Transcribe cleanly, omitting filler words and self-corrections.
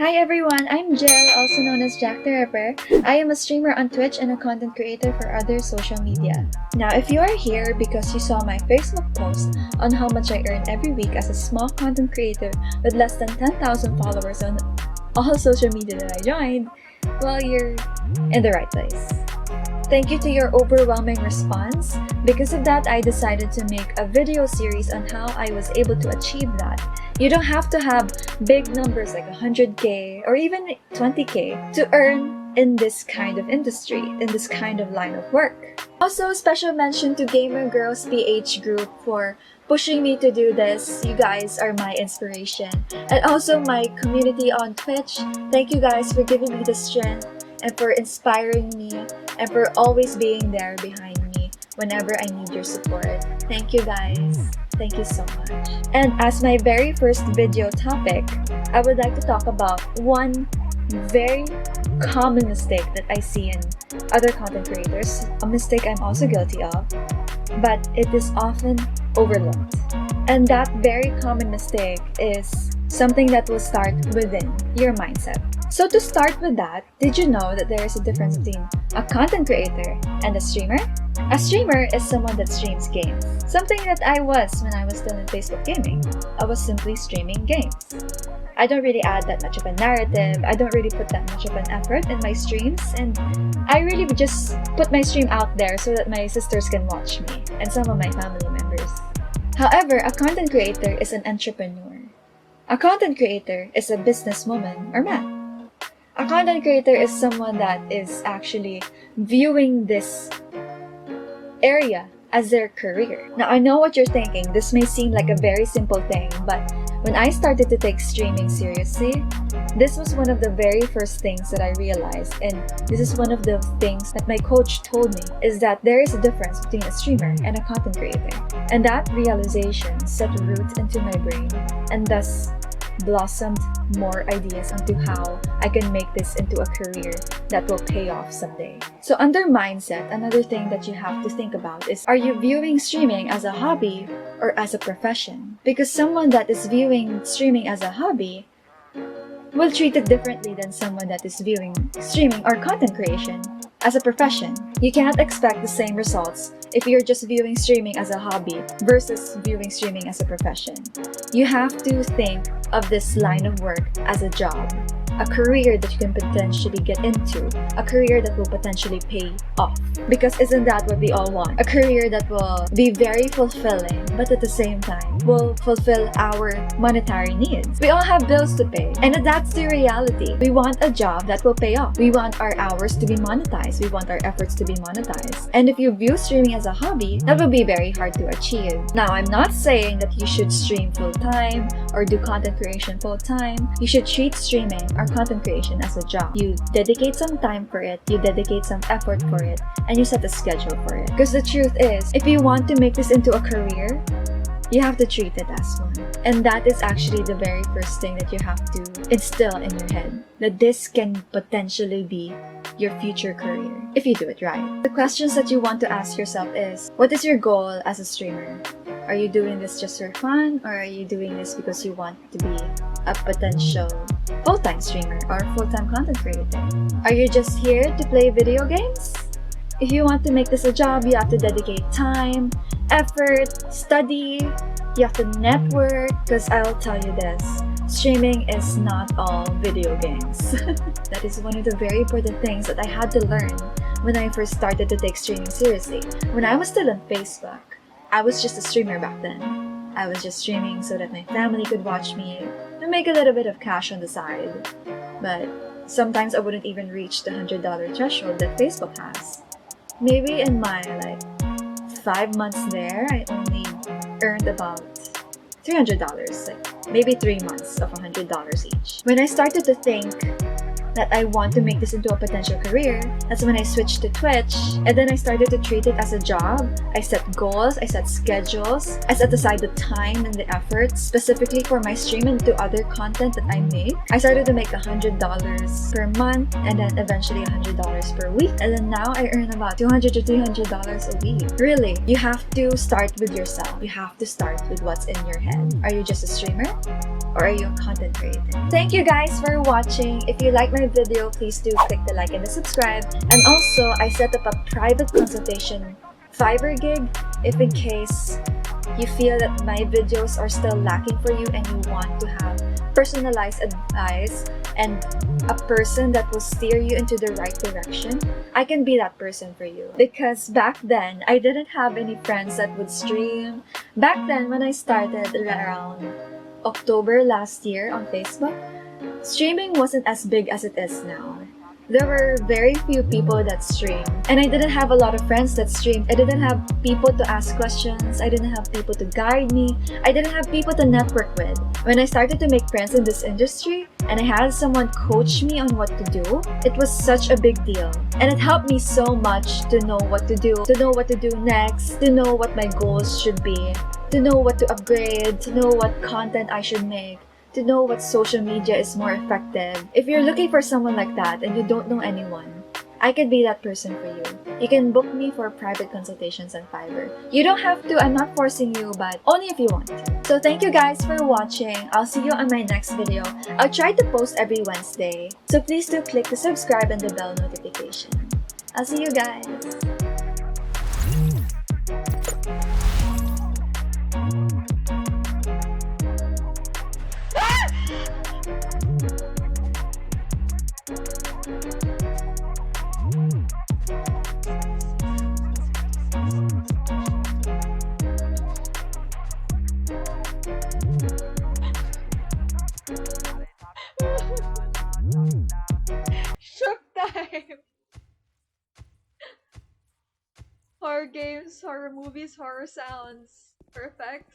Hi everyone, I'm Jill, also known as JacTheRipper. I am a streamer on Twitch and a content creator for other social media. Now, if you are here because you saw my Facebook post on how much I earn every week as a small content creator with less than 10,000 followers on all social media that I joined, well, you're in the right place. Thank you to your overwhelming response. Because of that, I decided to make a video series on how I was able to achieve that. You don't have to have big numbers like 100K or even 20K to earn in this kind of industry, in this kind of line of work. Also, special mention to Gamer Girls PH group for pushing me to do this. You guys are my inspiration. And also my community on Twitch. Thank you guys for giving me the strength and for inspiring me and for always being there behind me whenever I need your support. Thank you guys. Thank you so much. And as my very first video topic, I would like to talk about one very common mistake that I see in other content creators, a mistake I'm also guilty of, but it is often overlooked. And that very common mistake is something that will start within your mindset. So to start with that, did you know that there is a difference between a content creator and a streamer? A streamer is someone that streams games. Something that I was when I was still in Facebook gaming. I was simply streaming games. I don't really add that much of a narrative. I don't really put that much of an effort in my streams. And I really just put my stream out there so that my sisters can watch me and some of my family members. However, a content creator is an entrepreneur. A content creator is a businesswoman or man. A content creator is someone that is actually viewing this area as their career. Now, I know what you're thinking. This may seem like a very simple thing, but when I started to take streaming seriously, this was one of the very first things that I realized, and this is one of the things that my coach told me, is that there is a difference between a streamer and a content creator. And that realization set roots into my brain and thus blossomed more ideas onto how I can make this into a career that will pay off someday. So under mindset, another thing that you have to think about is, are you viewing streaming as a hobby or as a profession? Because someone that is viewing streaming as a hobby will treat it differently than someone that is viewing streaming or content creation as a profession. You cannot expect the same results if you're just viewing streaming as a hobby versus viewing streaming as a profession. You have to think of this line of work as a job, a career that you can potentially get into, a career that will potentially pay off. Because isn't that what we all want? A career that will be very fulfilling, but at the same time will fulfill our monetary needs. We all have bills to pay, and that's the reality. We want a job that will pay off. We want our hours to be monetized. We want our efforts to be monetized. And if you view streaming as a hobby, that will be very hard to achieve. Now, I'm not saying that you should stream full-time or do content creation full-time. You should treat streaming or content creation as a job. You dedicate some time for it, you dedicate some effort for it, and you set a schedule for it. Because the truth is, if you want to make this into a career, you have to treat it as one. And that is actually the very first thing that you have to instill in your head, that this can potentially be your future career if you do it right. The questions that you want to ask yourself is, what is your goal as a streamer? Are you doing this just for fun, or are you doing this because you want to be a potential full-time streamer or full-time content creator? Are you just here to play video games? If you want to make this a job, you have to dedicate time, effort, study, you have to network, because I'll tell you this, streaming is not all video games. That is one of the very important things that I had to learn when I first started to take streaming seriously. When I was still on Facebook, I was just a streamer back then. I was just streaming so that my family could watch me and make a little bit of cash on the side. But sometimes I wouldn't even reach the $100 threshold that Facebook has. Maybe in my 5 months there, I only earned about $300, maybe 3 months of $100 each. When I started to think that I want to make this into a potential career, that's when I switched to Twitch, and then I started to treat it as a job. I set goals, I set schedules, I set aside the time and the effort specifically for my stream and to other content that I make. I started to make $100 per month and then eventually $100 per week, and then now I earn about $200 to $300 a week. Really, you have to start with yourself. You have to start with what's in your head. Are you just a streamer? or are you a content creator? Thank you guys for watching. If you like my video, please do click the like and the subscribe. And also, I set up a private consultation Fiverr gig if in case you feel that my videos are still lacking for you and you want to have personalized advice and a person that will steer you into the right direction, I can be that person for you. Because back then, I didn't have any friends that would stream. Back then, when I started around October last year on Facebook, streaming wasn't as big as it is now. There were very few people that stream, and I didn't have a lot of friends that streamed. I didn't have people to ask questions. I didn't have people to guide me. I didn't have people to network with. When I started to make friends in this industry, and I had someone coach me on what to do, it was such a big deal. And it helped me so much to know what to do next, to know what my goals should be, to know what to upgrade, to know what content I should make, to know what social media is more effective. If you're looking for someone like that and you don't know anyone, I can be that person for you. You can book me for private consultations on Fiverr. You don't have to, I'm not forcing you, but only if you want. So thank you guys for watching. I'll see you on my next video. I'll try to post every Wednesday. So please do click the subscribe and the bell notification. I'll see you guys. Shook time! Horror games, horror movies, horror sounds. Perfect.